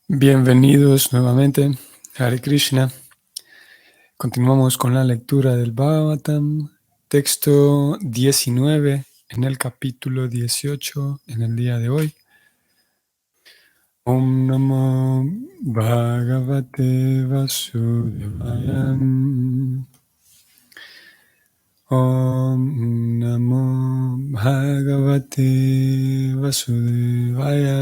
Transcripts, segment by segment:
Bienvenidos nuevamente, Hare Krishna. Continuamos con la lectura del Bhagavatam, texto 19 en el capítulo 18 en el día de hoy. Om Namo Bhagavate Vasudevaya. Om Namo Bhagavate Vasudevaya.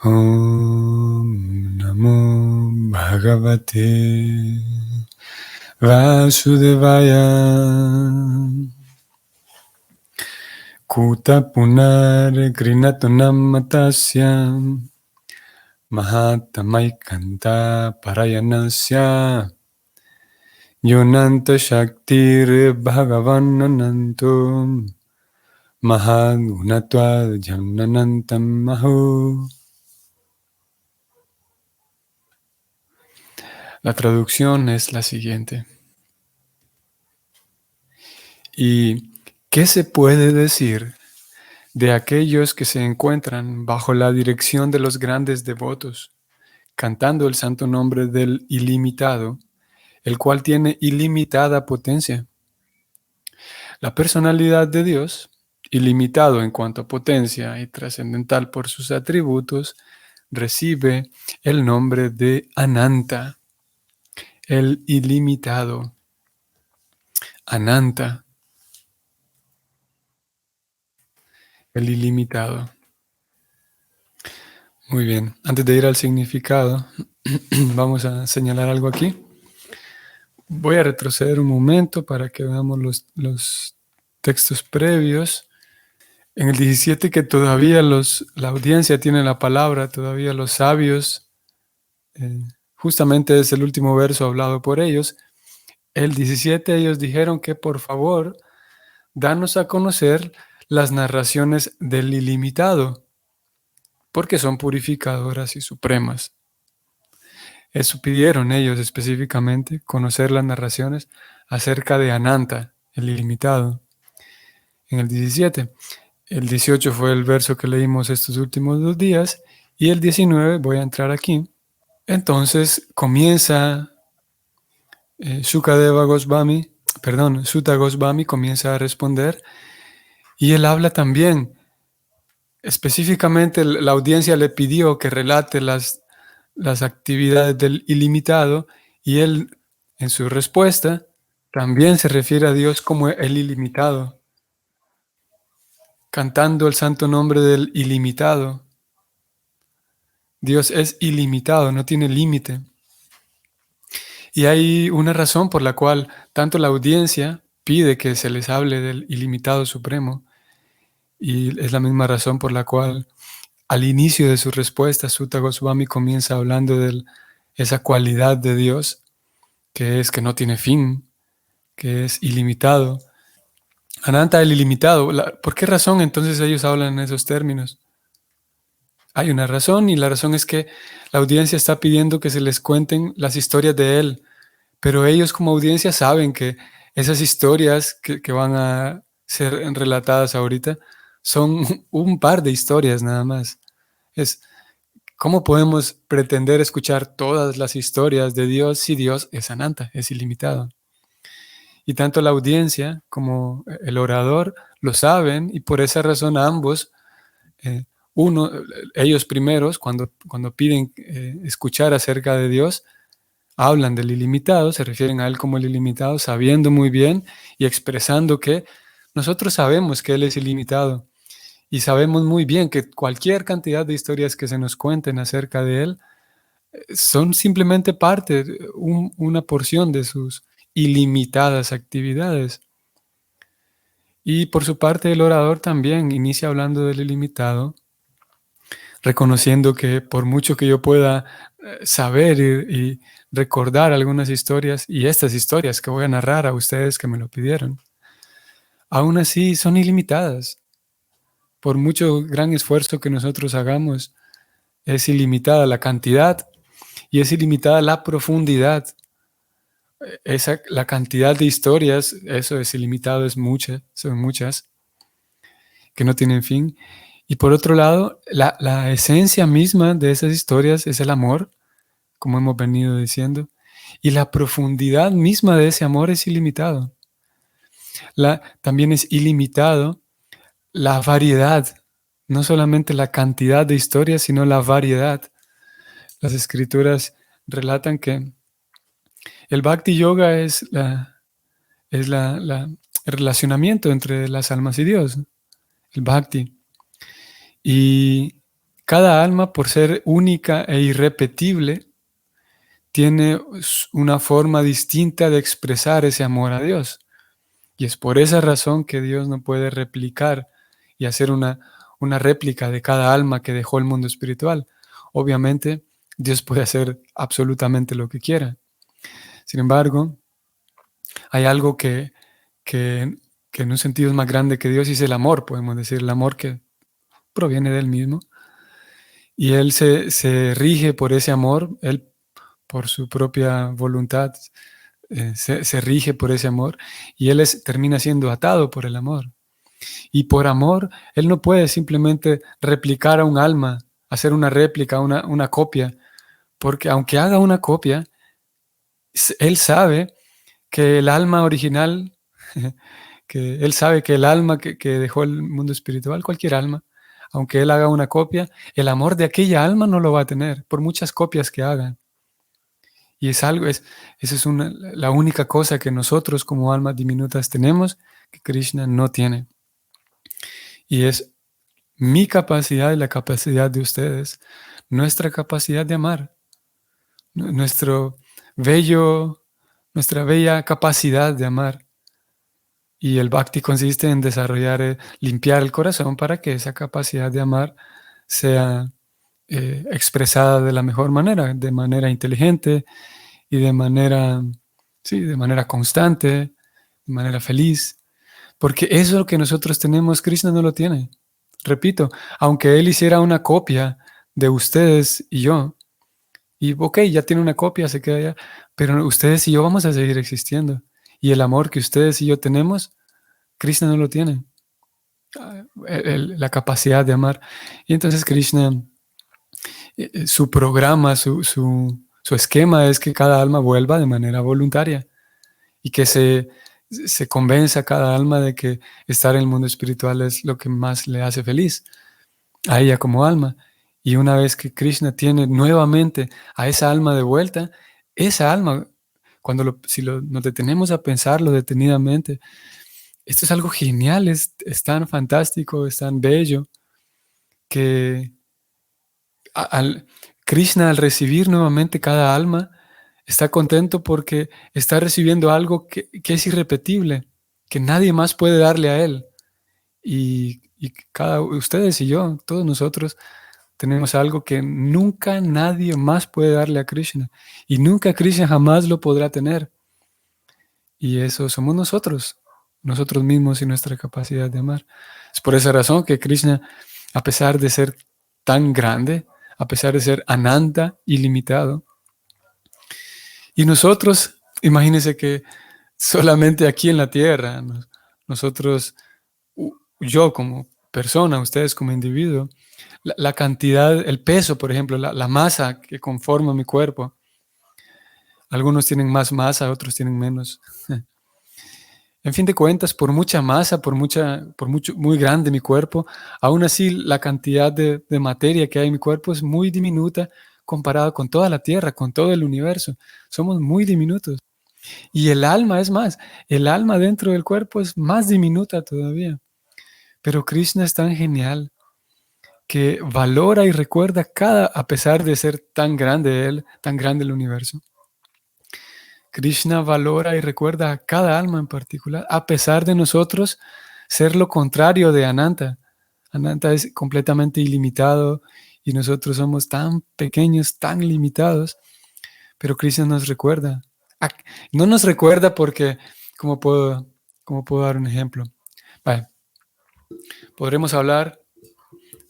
Om Namo Bhagavate Vasudevaya. Kuta punar grinatunam matasya Mahatamaikanta parayanasya Yonanta shaktir bhagavan anantum Mahagunatvad jananantam mahu. La traducción es la siguiente. ¿Y qué se puede decir de aquellos que se encuentran bajo la dirección de los grandes devotos, cantando el santo nombre del ilimitado, el cual tiene ilimitada potencia? La personalidad de Dios, ilimitado en cuanto a potencia y trascendental por sus atributos, recibe el nombre de Ananta, el ilimitado. Ananta, el ilimitado. Muy bien, antes de ir al significado, vamos a señalar algo aquí. Voy a retroceder un momento para que veamos los textos previos. En el 17, que todavía la audiencia tiene la palabra, todavía los sabios, justamente es el último verso hablado por ellos. El 17 ellos dijeron que por favor, danos a conocer las narraciones del ilimitado, porque son purificadoras y supremas. Eso pidieron ellos específicamente, conocer las narraciones acerca de Ananta, el ilimitado, en el 17. El 18 fue el verso que leímos estos últimos 2 días, y el 19, voy a entrar aquí. Entonces comienza Sutta Goswami comienza a responder, y él habla también. Específicamente la audiencia le pidió que relate las actividades del ilimitado, y él, en su respuesta, también se refiere a Dios como el ilimitado, cantando el santo nombre del ilimitado. Dios es ilimitado, no tiene límite. Y hay una razón por la cual tanto la audiencia pide que se les hable del ilimitado supremo, y es la misma razón por la cual al inicio de su respuesta Sutta Goswami comienza hablando de esa cualidad de Dios, que es que no tiene fin, que es ilimitado. Ananta, el ilimitado. ¿Por qué razón entonces ellos hablan en esos términos? Hay una razón, y la razón es que la audiencia está pidiendo que se les cuenten las historias de él, pero ellos como audiencia saben que esas historias que van a ser relatadas ahorita son un par de historias nada más. ¿Cómo podemos pretender escuchar todas las historias de Dios si Dios es Ananta, es ilimitado? Y tanto la audiencia como el orador lo saben, y por esa razón ambos, eh, ellos primeros, cuando piden escuchar acerca de Dios, hablan del ilimitado, se refieren a Él como el ilimitado, sabiendo muy bien y expresando que nosotros sabemos que Él es ilimitado, y sabemos muy bien que cualquier cantidad de historias que se nos cuenten acerca de Él son simplemente parte, una porción de sus ilimitadas actividades. Y por su parte el orador también inicia hablando del ilimitado, reconociendo que por mucho que yo pueda saber y recordar algunas historias, y estas historias que voy a narrar a ustedes que me lo pidieron, aún así son ilimitadas. Por mucho gran esfuerzo que nosotros hagamos, es ilimitada la cantidad y es ilimitada la profundidad. La cantidad de historias, eso es ilimitado, son muchas, que no tienen fin. Y por otro lado, la esencia misma de esas historias es el amor, como hemos venido diciendo, y la profundidad misma de ese amor es ilimitado. También es ilimitado la variedad, no solamente la cantidad de historias, sino la variedad. Las escrituras relatan que el Bhakti Yoga es el relacionamiento entre las almas y Dios, el Bhakti. Y cada alma, por ser única e irrepetible, tiene una forma distinta de expresar ese amor a Dios. Y es por esa razón que Dios no puede replicar y hacer una réplica de cada alma que dejó el mundo espiritual. Obviamente, Dios puede hacer absolutamente lo que quiera. Sin embargo, hay algo que, que en un sentido es más grande que Dios y es el amor, podemos decir, el amor que proviene de Él mismo. Y Él se rige por ese amor, Él por su propia voluntad se rige por ese amor y Él termina siendo atado por el amor. Y por amor, Él no puede simplemente replicar a un alma, hacer una réplica, una copia, porque aunque haga una copia, Él sabe que el alma original, que Él sabe que el alma que dejó el mundo espiritual, cualquier alma, aunque Él haga una copia, el amor de aquella alma no lo va a tener, por muchas copias que haga. Y esa es la única cosa que nosotros como almas diminutas tenemos, que Krishna no tiene. Y es mi capacidad y la capacidad de ustedes, nuestra capacidad de amar, nuestro nuestra bella capacidad de amar. Y el bhakti consiste en desarrollar, limpiar el corazón para que esa capacidad de amar sea expresada de la mejor manera, de manera inteligente y de manera constante, de manera feliz. Porque eso que nosotros tenemos, Krishna no lo tiene. Repito, aunque Él hiciera una copia de ustedes y yo, y ok, ya tiene una copia, se queda allá, pero ustedes y yo vamos a seguir existiendo. Y el amor que ustedes y yo tenemos, Krishna no lo tiene. La capacidad de amar. Y entonces Krishna, su programa, su esquema es que cada alma vuelva de manera voluntaria y que se convenza a cada alma de que estar en el mundo espiritual es lo que más le hace feliz a ella como alma. Y una vez que Krishna tiene nuevamente a esa alma de vuelta, esa alma, si nos detenemos a pensarlo detenidamente, esto es algo genial, es tan fantástico, es tan bello, que Krishna al recibir nuevamente cada alma, está contento porque está recibiendo algo que es irrepetible, que nadie más puede darle a él. Y ustedes y yo, todos nosotros, tenemos algo que nunca nadie más puede darle a Krishna. Y nunca Krishna jamás lo podrá tener. Y eso somos nosotros mismos y nuestra capacidad de amar. Es por esa razón que Krishna, a pesar de ser tan grande, a pesar de ser Ananta, ilimitado, y nosotros, imagínense que solamente aquí en la tierra, nosotros, yo como persona, ustedes como individuo, la cantidad, el peso, por ejemplo, la masa que conforma mi cuerpo. Algunos tienen más masa, otros tienen menos. En fin de cuentas, por mucha masa, muy grande mi cuerpo, aún así la cantidad de materia que hay en mi cuerpo es muy diminuta comparado con toda la Tierra, con todo el universo. Somos muy diminutos. Y el alma es más, el alma dentro del cuerpo es más diminuta todavía. Pero Krishna es tan genial que valora y recuerda a pesar de ser tan grande él, tan grande el universo. Krishna valora y recuerda a cada alma en particular, a pesar de nosotros ser lo contrario de Ananta. Ananta es completamente ilimitado y nosotros somos tan pequeños, tan limitados, pero Krishna nos recuerda. No nos recuerda porque, ¿cómo puedo dar un ejemplo? Vale. Podremos hablar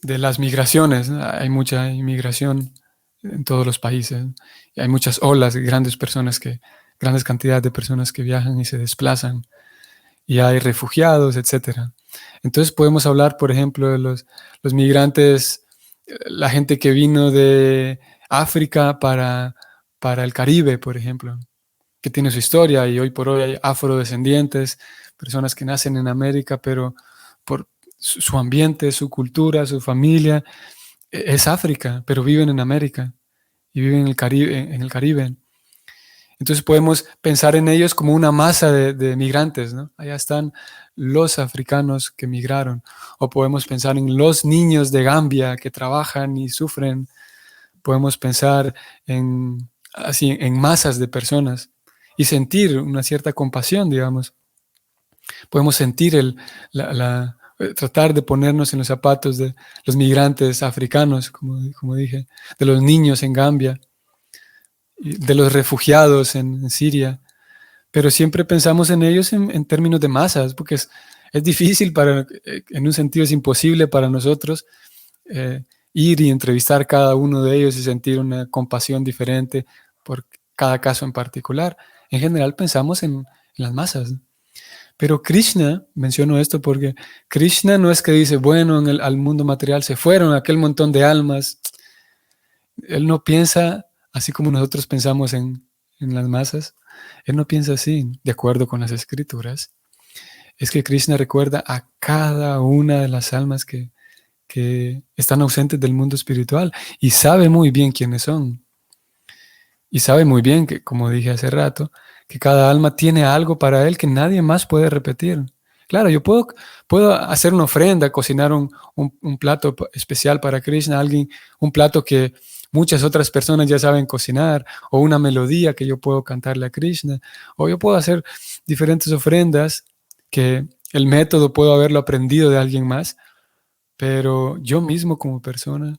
de las migraciones, ¿no? Hay mucha inmigración en todos los países. Y hay muchas olas, grandes cantidades de personas que viajan y se desplazan. Y hay refugiados, etc. Entonces podemos hablar, por ejemplo, de los migrantes, la gente que vino de África para el Caribe, por ejemplo, que tiene su historia y hoy por hoy hay afrodescendientes, personas que nacen en América, pero por su ambiente, su cultura, su familia, es África, pero viven en América y viven en el Caribe. Entonces podemos pensar en ellos como una masa de migrantes, ¿no? Allá están los africanos que migraron. O podemos pensar en los niños de Gambia que trabajan y sufren. Podemos pensar así, en masas de personas y sentir una cierta compasión, digamos. Podemos sentir tratar de ponernos en los zapatos de los migrantes africanos, como dije, de los niños en Gambia, de los refugiados en Siria, pero siempre pensamos en ellos en términos de masas, porque es difícil en un sentido es imposible para nosotros eh, ir y entrevistar cada uno de ellos y sentir una compasión diferente por cada caso en particular. En general pensamos en las masas. Pero Krishna, menciono esto porque Krishna no es que dice, bueno, al mundo material se fueron aquel montón de almas. Él no piensa así como nosotros pensamos en las masas. Él no piensa así, de acuerdo con las escrituras. Es que Krishna recuerda a cada una de las almas que están ausentes del mundo espiritual y sabe muy bien quiénes son. Y sabe muy bien que, como dije hace rato, que cada alma tiene algo para él que nadie más puede repetir. Claro, yo puedo hacer una ofrenda, cocinar un plato especial para Krishna, un plato que muchas otras personas ya saben cocinar, o una melodía que yo puedo cantarle a Krishna, o yo puedo hacer diferentes ofrendas que el método puedo haberlo aprendido de alguien más, pero yo mismo como persona,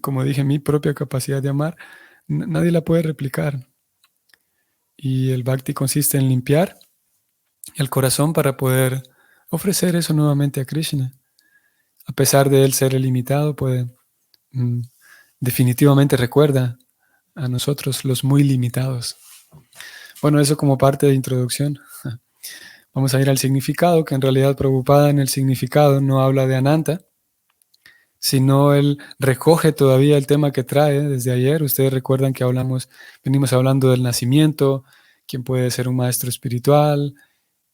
como dije, mi propia capacidad de amar, nadie la puede replicar. Y el bhakti consiste en limpiar el corazón para poder ofrecer eso nuevamente a Krishna. A pesar de él ser ilimitado, mm, definitivamente recuerda a nosotros los muy limitados. Bueno, eso como parte de introducción. Vamos a ir al significado, que en realidad Prabhupada en el significado no habla de Ananta, sino él recoge todavía el tema que trae desde ayer. Ustedes recuerdan que venimos hablando del nacimiento, quién puede ser un maestro espiritual.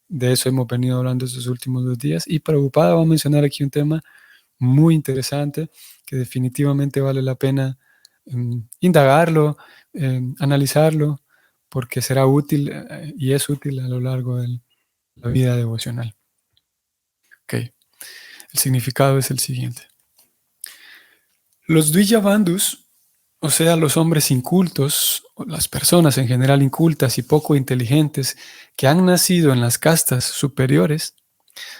De eso hemos venido hablando estos últimos 2 días. Y Prabhupada va a mencionar aquí un tema muy interesante que definitivamente vale la pena indagarlo, analizarlo, porque será útil y es útil a lo largo de la vida devocional. Ok, el significado es el siguiente. Los Dvijabandhus, o sea, los hombres incultos, o las personas en general incultas y poco inteligentes que han nacido en las castas superiores,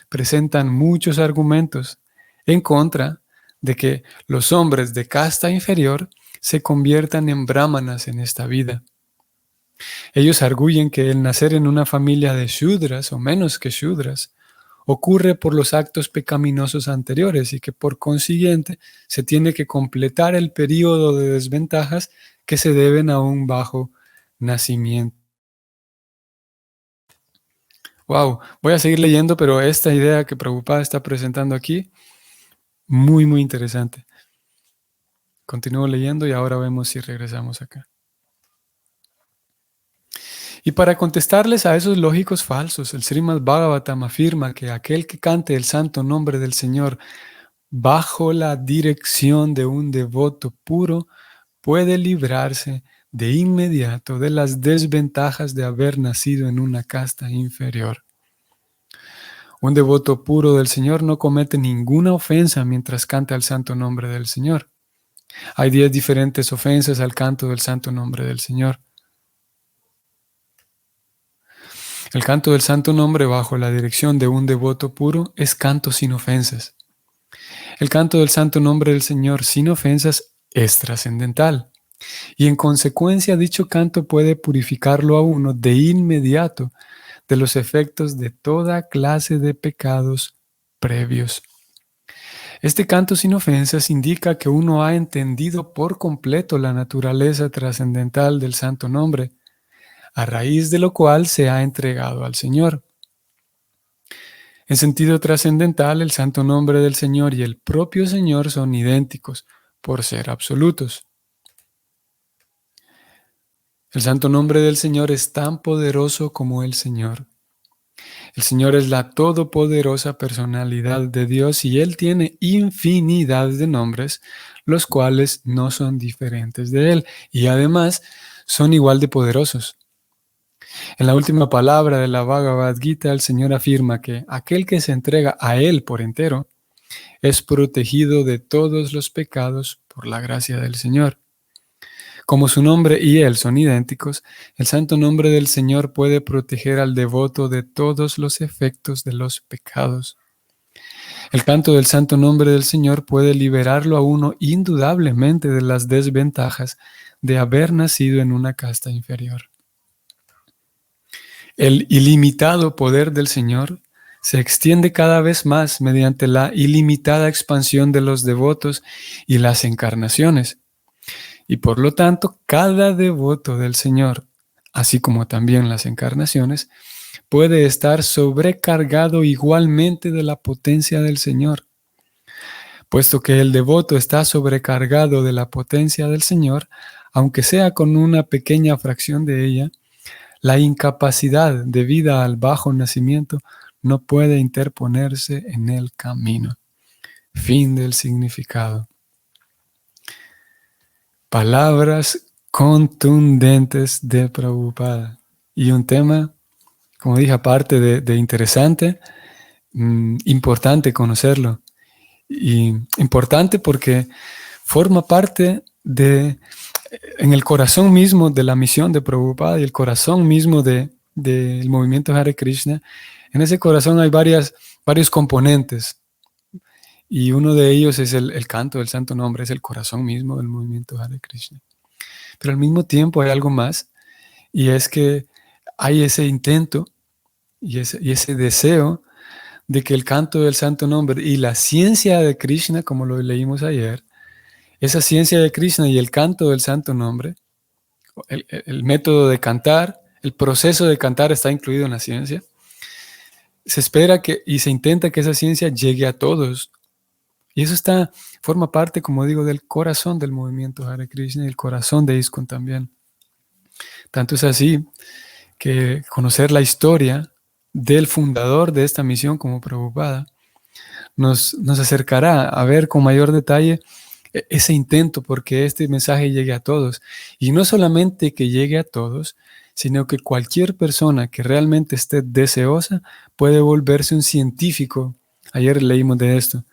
presentan muchos argumentos en contra de que los hombres de casta inferior se conviertan en brahmanas en esta vida. Ellos arguyen que el nacer en una familia de shudras o menos que shudras ocurre por los actos pecaminosos anteriores y que por consiguiente se tiene que completar el periodo de desventajas que se deben a un bajo nacimiento. Wow, voy a seguir leyendo, pero esta idea que Prabhupada está presentando aquí, muy, muy interesante. Continúo leyendo y ahora vemos si regresamos acá. Y para contestarles a esos lógicos falsos, el Srimad Bhagavatam afirma que aquel que cante el santo nombre del Señor bajo la dirección de un devoto puro puede librarse de inmediato de las desventajas de haber nacido en una casta inferior. Un devoto puro del Señor no comete ninguna ofensa mientras canta el santo nombre del Señor. Hay 10 diferentes ofensas al canto del santo nombre del Señor. El canto del santo nombre bajo la dirección de un devoto puro es canto sin ofensas. El canto del santo nombre del Señor sin ofensas es trascendental. Y en consecuencia dicho canto puede purificarlo a uno de inmediato de los efectos de toda clase de pecados previos. Este canto sin ofensas indica que uno ha entendido por completo la naturaleza trascendental del santo nombre, a raíz de lo cual se ha entregado al Señor. En sentido trascendental, el santo nombre del Señor y el propio Señor son idénticos por ser absolutos. El santo nombre del Señor es tan poderoso como el Señor. El Señor es la todopoderosa personalidad de Dios y Él tiene infinidad de nombres, los cuales no son diferentes de Él y además son igual de poderosos. En la última palabra de la Bhagavad Gita, el Señor afirma que aquel que se entrega a Él por entero es protegido de todos los pecados por la gracia del Señor. Como su nombre y Él son idénticos, el santo nombre del Señor puede proteger al devoto de todos los efectos de los pecados. El canto del santo nombre del Señor puede liberarlo a uno indudablemente de las desventajas de haber nacido en una casta inferior. El ilimitado poder del Señor se extiende cada vez más mediante la ilimitada expansión de los devotos y las encarnaciones. Y por lo tanto, cada devoto del Señor, así como también las encarnaciones, puede estar sobrecargado igualmente de la potencia del Señor. Puesto que el devoto está sobrecargado de la potencia del Señor, aunque sea con una pequeña fracción de ella, la incapacidad debida al bajo nacimiento no puede interponerse en el camino. Fin del significado. Palabras contundentes de Prabhupada. Y un tema, como dije, aparte de interesante, importante conocerlo. Y importante porque forma parte en el corazón mismo de la misión de Prabhupada y el corazón mismo del movimiento Hare Krishna. En ese corazón hay varios componentes. Y uno de ellos es el canto del santo nombre, es el corazón mismo del movimiento Hare Krishna. Pero al mismo tiempo hay algo más, y es que hay ese intento y ese deseo de que el canto del santo nombre y la ciencia de Krishna, como lo leímos ayer, esa ciencia de Krishna y el canto del santo nombre, el método de cantar, el proceso de cantar está incluido en la ciencia. Se espera y se intenta que esa ciencia llegue a todos. Y eso forma parte, como digo, del corazón del movimiento Hare Krishna y el corazón de ISKCON también. Tanto es así que conocer la historia del fundador de esta misión como Prabhupada nos acercará a ver con mayor detalle ese intento porque este mensaje llegue a todos. Y no solamente que llegue a todos, sino que cualquier persona que realmente esté deseosa puede volverse un científico. Ayer leímos de esto,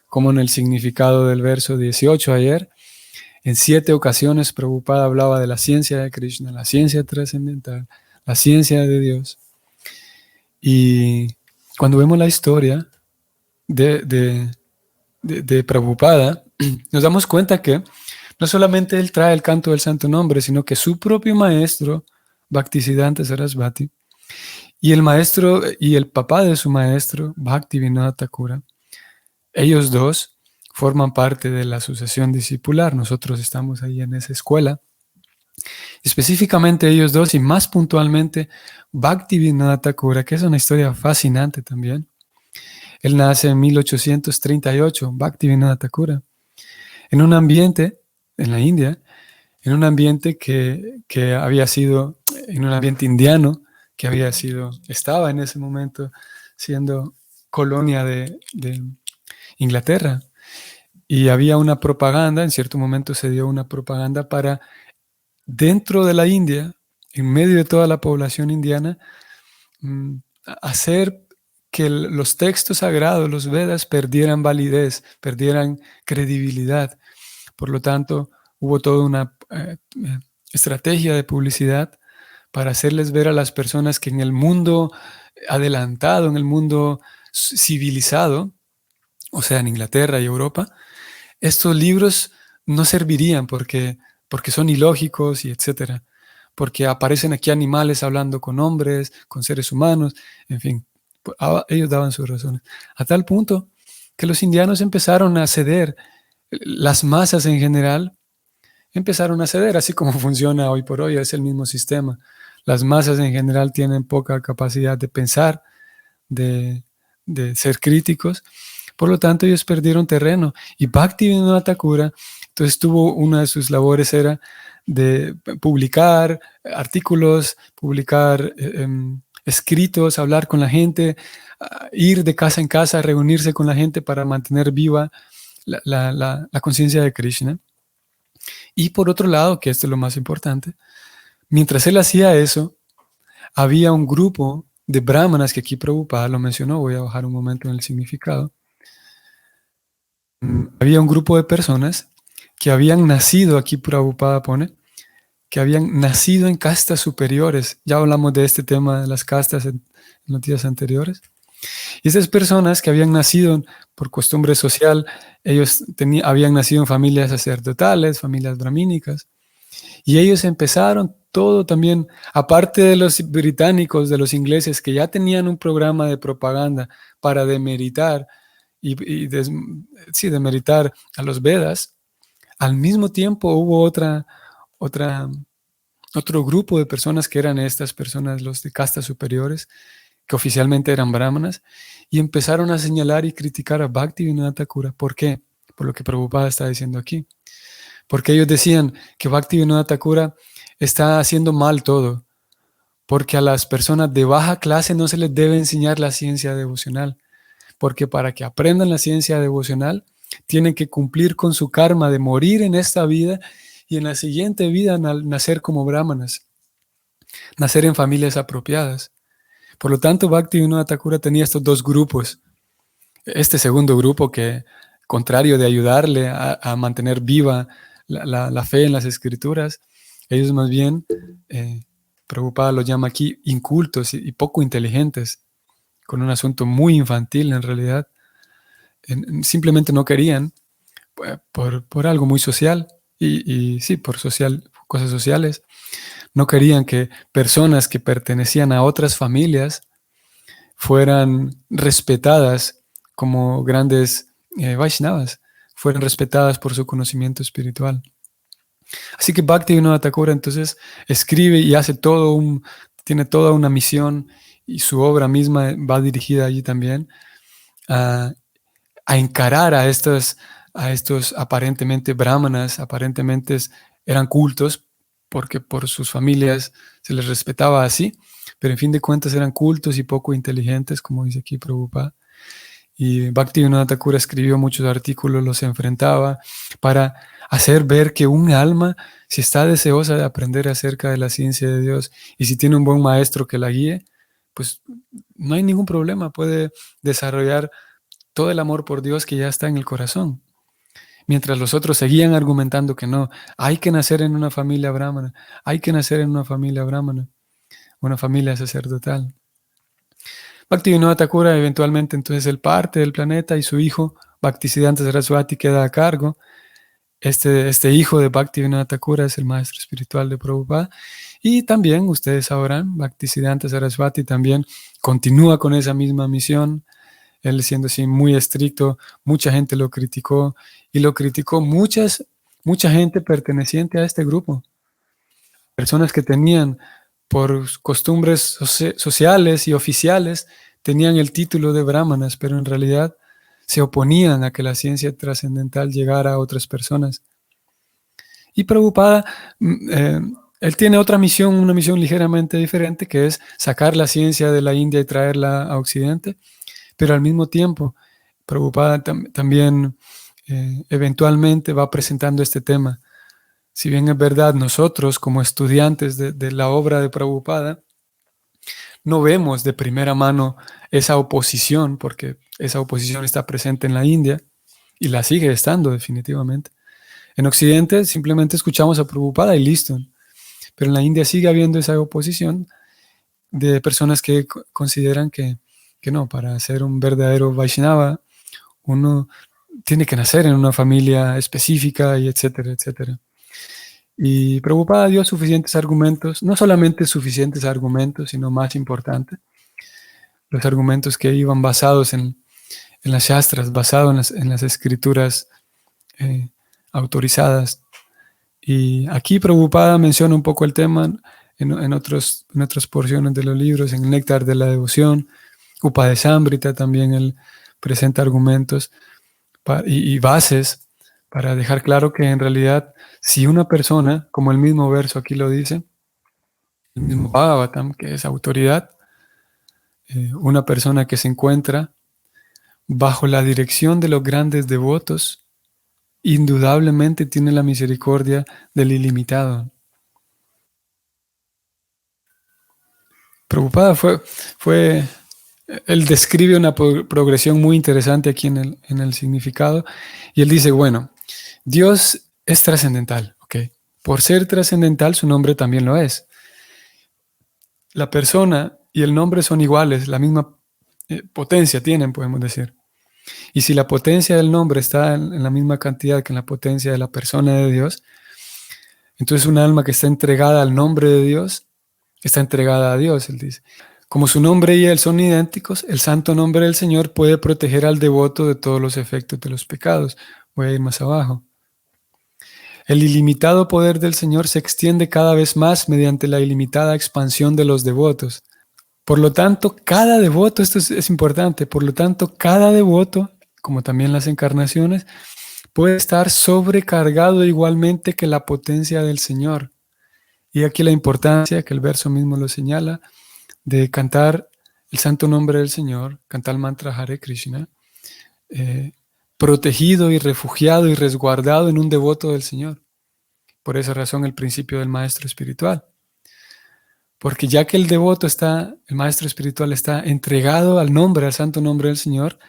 como en el significado del verso 18 ayer. En 7 ocasiones Prabhupada hablaba de la ciencia de Krishna, la ciencia trascendental, la ciencia de Dios. Y cuando vemos la historia de Prabhupada, nos damos cuenta que no solamente él trae el canto del santo nombre, sino que su propio maestro, Bhaktisiddhanta Sarasvati, y el maestro y el papá de su maestro, Bhaktivinoda Thakura, ellos dos forman parte de la asociación discipular. Nosotros estamos ahí en esa escuela. Específicamente ellos dos y más puntualmente Bhaktivinoda Thakura, que es una historia fascinante también. Él nace en 1838, Bhaktivinoda Thakura, en un ambiente, en la India, en un ambiente que había sido, en un ambiente indiano, que estaba en ese momento siendo colonia de Inglaterra. Y había una propaganda, en cierto momento se dio una propaganda para, dentro de la India, en medio de toda la población indiana, hacer que los textos sagrados, los Vedas, perdieran validez, perdieran credibilidad. Por lo tanto, hubo toda una estrategia de publicidad para hacerles ver a las personas que en el mundo adelantado, en el mundo civilizado, o sea, en Inglaterra y Europa, estos libros no servirían porque son ilógicos y etcétera, porque aparecen aquí animales hablando con hombres, con seres humanos, en fin, ellos daban sus razones. A tal punto que los indianos empezaron a ceder, las masas en general empezaron a ceder, así como funciona hoy por hoy, es el mismo sistema. Las masas en general tienen poca capacidad de pensar, de de ser críticos. Por lo tanto, ellos perdieron terreno. Y Bhaktivinoda Thakura, entonces una de sus labores era de publicar artículos, publicar escritos, hablar con la gente, ir de casa en casa, reunirse con la gente para mantener viva la conciencia de Krishna. Y por otro lado, que esto es lo más importante, mientras él hacía eso, había un grupo de brahmanas que aquí Prabhupada lo mencionó, voy a bajar un momento en el significado. Había un grupo de personas que habían nacido, aquí Prabhupada pone, que habían nacido en castas superiores. Ya hablamos de este tema de las castas en los días anteriores. Y esas personas que habían nacido por costumbre social, ellos habían nacido en familias sacerdotales, familias brahmínicas, y ellos empezaron todo también, aparte de los británicos, de los ingleses, que ya tenían un programa de propaganda para demeritar demeritar a los Vedas, al mismo tiempo hubo otro grupo de personas que eran estas personas, los de castas superiores, que oficialmente eran brahmanas, y empezaron a señalar y criticar a Bhaktivinoda Thakura. ¿Por qué? Por lo que Prabhupada está diciendo aquí. Porque ellos decían que Bhaktivinoda Thakura está haciendo mal todo, porque a las personas de baja clase no se les debe enseñar la ciencia devocional, porque para que aprendan la ciencia devocional tienen que cumplir con su karma de morir en esta vida y en la siguiente vida nacer como brahmanas, nacer en familias apropiadas. Por lo tanto, Bhaktivinoda Thakura tenía estos dos grupos. Este segundo grupo que, contrario de ayudarle a mantener viva la fe en las escrituras, ellos más bien, Prabhupada los llama aquí incultos y poco inteligentes, con un asunto muy infantil en realidad. Simplemente no querían, por algo muy social, y sí, por cosas sociales, no querían que personas que pertenecían a otras familias fueran respetadas como grandes Vaishnavas, fueran respetadas por su conocimiento espiritual. Así que Bhaktivinoda Thakura entonces escribe y tiene toda una misión, y su obra misma va dirigida allí también a encarar a estos aparentemente brahmanas, aparentemente eran cultos, porque por sus familias se les respetaba así, pero en fin de cuentas eran cultos y poco inteligentes, como dice aquí Prabhupada. Y Bhaktivinoda Thakura escribió muchos artículos, los enfrentaba para hacer ver que un alma, si está deseosa de aprender acerca de la ciencia de Dios y si tiene un buen maestro que la guíe, pues no hay ningún problema, puede desarrollar todo el amor por Dios que ya está en el corazón. Mientras los otros seguían argumentando que no, hay que nacer en una familia brahmana, hay que nacer en una familia brahmana, una familia sacerdotal. Bhaktivinoda Thakura eventualmente entonces él parte del planeta y su hijo Bhaktisiddhanta Saraswati queda a cargo. Este hijo de Bhaktivinoda Thakura es el maestro espiritual de Prabhupada. Y también, ustedes sabrán, Bhaktisiddhanta Saraswati también continúa con esa misma misión. Él siendo así muy estricto, mucha gente lo criticó y lo criticó mucha gente perteneciente a este grupo. Personas que tenían por costumbres sociales y oficiales, tenían el título de brahmanas, pero en realidad se oponían a que la ciencia trascendental llegara a otras personas. Y Prabhupada, él tiene otra misión, una misión ligeramente diferente, que es sacar la ciencia de la India y traerla a Occidente, pero al mismo tiempo, Prabhupada también eventualmente va presentando este tema. Si bien es verdad, nosotros como estudiantes de la obra de Prabhupada, no vemos de primera mano esa oposición, porque esa oposición está presente en la India y la sigue estando definitivamente. En Occidente simplemente escuchamos a Prabhupada y listo, pero en la India sigue habiendo esa oposición de personas que consideran que no, para ser un verdadero Vaishnava, uno tiene que nacer en una familia específica y etcétera, etcétera. Y Prabhupada dio suficientes argumentos, no solamente suficientes argumentos, sino más importante, los argumentos que iban basados en las shastras, basados en las escrituras autorizadas. Y aquí Prabhupada menciona un poco el tema en otras porciones de los libros, en el Néctar de la Devoción, Upadesambrita también él presenta argumentos y bases para dejar claro que en realidad si una persona, como el mismo verso aquí lo dice, el mismo Bhagavatam, que es autoridad, una persona que se encuentra bajo la dirección de los grandes devotos, indudablemente tiene la misericordia del ilimitado. Prabhupada él describe una progresión muy interesante aquí en el significado, y él dice, bueno, Dios es trascendental, ¿ok? Por ser trascendental, su nombre también lo es. La persona y el nombre son iguales, la misma potencia tienen, podemos decir. Y si la potencia del nombre está en la misma cantidad que en la potencia de la persona de Dios, entonces un alma que está entregada al nombre de Dios, está entregada a Dios, él dice. Como su nombre y él son idénticos, el santo nombre del Señor puede proteger al devoto de todos los efectos de los pecados. Voy a ir más abajo. El ilimitado poder del Señor se extiende cada vez más mediante la ilimitada expansión de los devotos. Por lo tanto, cada devoto, esto es importante, por lo tanto, cada devoto, como también las encarnaciones, puede estar sobrecargado igualmente que la potencia del Señor. Y aquí la importancia, que el verso mismo lo señala, de cantar el santo nombre del Señor, cantar el mantra Hare Krishna, eh, protegido y refugiado y resguardado en un devoto del Señor. Por esa razón el principio del maestro espiritual. Porque ya que el devoto está, el maestro espiritual está entregado al nombre, al santo nombre del Señor,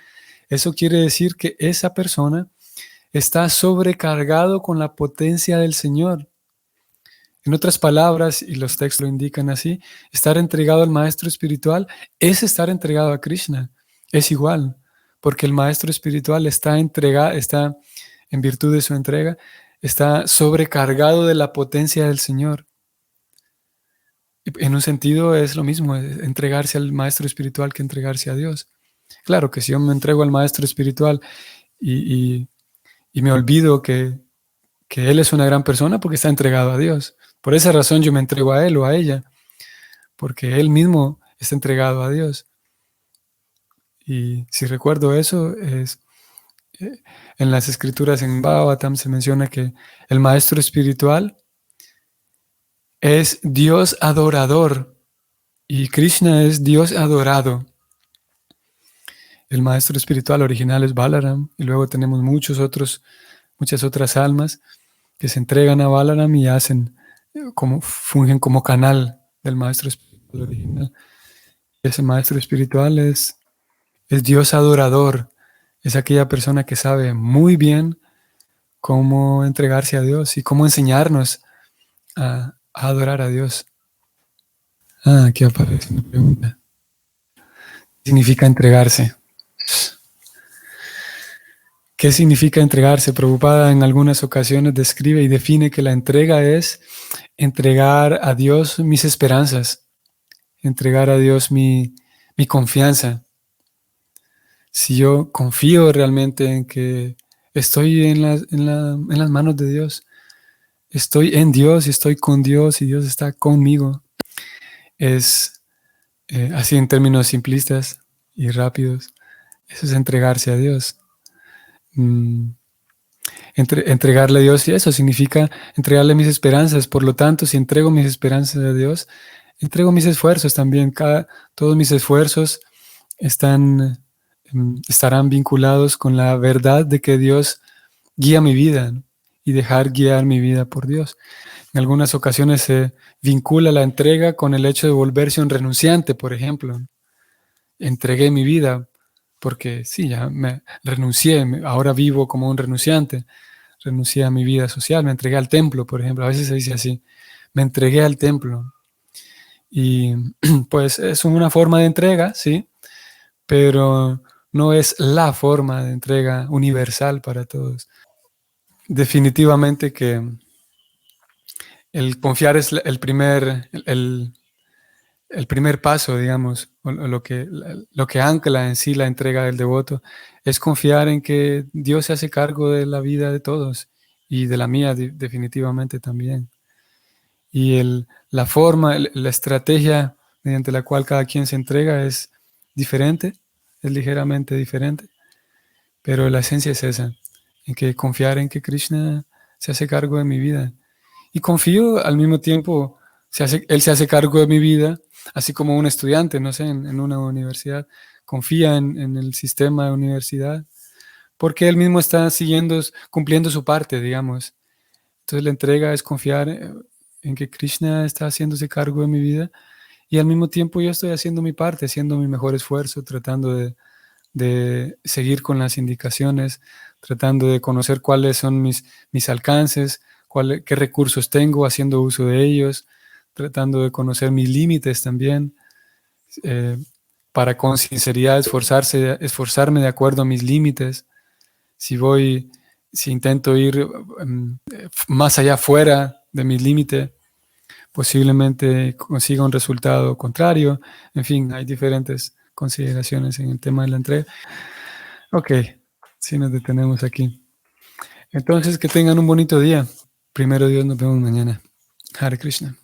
eso quiere decir que esa persona está sobrecargado con la potencia del Señor. En otras palabras, y los textos lo indican así, estar entregado al maestro espiritual es estar entregado a Krishna. Es igual, porque el maestro espiritual está entregado, está en virtud de su entrega, está sobrecargado de la potencia del Señor. Y en un sentido es lo mismo, es entregarse al maestro espiritual que entregarse a Dios. Claro que si yo me entrego al maestro espiritual y, y me olvido que él es una gran persona porque está entregado a Dios. Por esa razón yo me entrego a él o a ella, porque él mismo está entregado a Dios. Y si recuerdo eso, en las escrituras en Bhagavatam se menciona que el maestro espiritual es Dios adorador y Krishna es Dios adorado. El maestro espiritual original es Balaram y luego tenemos muchas otras almas que se entregan a Balaram y fungen como canal del maestro espiritual original. Ese maestro espiritual es Dios adorador, es aquella persona que sabe muy bien cómo entregarse a Dios y cómo enseñarnos a adorar a Dios. Aquí aparece una pregunta. ¿Qué significa entregarse? ¿Qué significa entregarse? Prabhupada en algunas ocasiones describe y define que la entrega es entregar a Dios mis esperanzas, entregar a Dios mi confianza. Si yo confío realmente en que estoy en las manos de Dios, estoy en Dios y estoy con Dios y Dios está conmigo, es así en términos simplistas y rápidos, eso es entregarse a Dios. Entregarle a Dios y eso significa entregarle mis esperanzas. Por lo tanto, si entrego mis esperanzas a Dios, entrego mis esfuerzos también. Todos mis esfuerzos estarán vinculados con la verdad de que Dios guía mi vida, ¿no? Y dejar guiar mi vida por Dios. En algunas ocasiones se vincula la entrega con el hecho de volverse un renunciante, por ejemplo. Entregué mi vida porque sí, ya me renuncié, ahora vivo como un renunciante. Renuncié a mi vida social, me entregué al templo, por ejemplo. A veces se dice así, me entregué al templo. Y pues es una forma de entrega, sí, pero no es la forma de entrega universal para todos. Definitivamente que el confiar es el primer paso, digamos, o lo que ancla en sí la entrega del devoto, es confiar en que Dios se hace cargo de la vida de todos y de la mía definitivamente también. Y la forma, la estrategia mediante la cual cada quien se entrega es diferente, es ligeramente diferente, pero la esencia es esa, en que confiar en que Krishna se hace cargo de mi vida. Y confío al mismo tiempo, él se hace cargo de mi vida, así como un estudiante, no sé, en una universidad, confía en el sistema de universidad, porque él mismo está siguiendo, cumpliendo su parte, digamos. Entonces la entrega es confiar en que Krishna está haciéndose cargo de mi vida y al mismo tiempo yo estoy haciendo mi parte, haciendo mi mejor esfuerzo, tratando de seguir con las indicaciones, tratando de conocer cuáles son mis alcances, qué recursos tengo, haciendo uso de ellos, tratando de conocer mis límites también, eh, para con sinceridad esforzarme de acuerdo a mis límites. Si voy, si intento ir más allá fuera de mi límite, posiblemente consiga un resultado contrario. En fin, hay diferentes consideraciones en el tema de la entrega. Ok, si nos detenemos aquí. Entonces, que tengan un bonito día. Primero Dios, nos vemos mañana. Hare Krishna.